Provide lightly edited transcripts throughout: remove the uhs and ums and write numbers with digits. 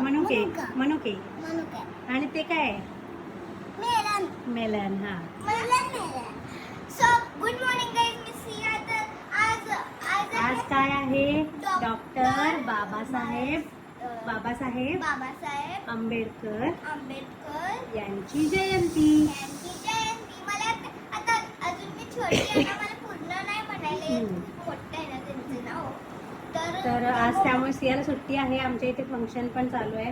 मनुके मनुके मनुके आणि ते काय आहे? Melon melon. हा. सो गुड मॉर्निंग गाइस, मी सिया. तर आज काय आहे? डॉक्टर डॉक्टर बाबासाहेब आंबेडकर यांची जयंती. यांची जयंती. मला आता अजून मी छोटी आहे ना, मला पूर्ण नाही म्हणायले. खूप मोठं आहे ना त्यांचं नाव. तर आज त्यामुळे सियाला सुट्टी आहे. आमच्या इथे फंक्शन पण चालू आहे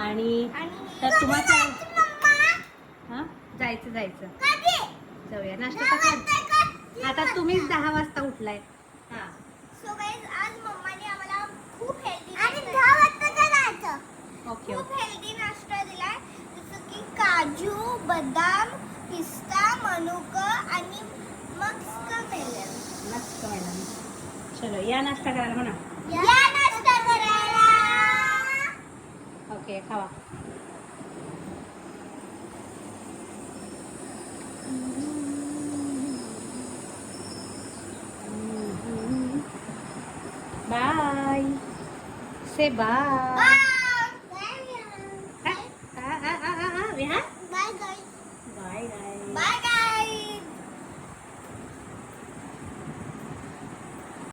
आणि तर तुम्हाला हा जायचं जाऊया. नाश्ता कर. आता तुम्हीच 10 वाजता उठलाय. हा. सो गाइस, आज मम्माने आम्हाला खूप हेल्दी आणि 10 वाजता जायचं. ओके. खूप हेल्दी नाश्ता दिलाय, जसं की काजू, बदाम, पिस्ता, मनुका आणि मस्क मेलन. मस्त मॅडम. चलो या नाश्ता करायला म्हणा. या नाश्ता करायला. ओके खावा. बाय. से बाय. बाय.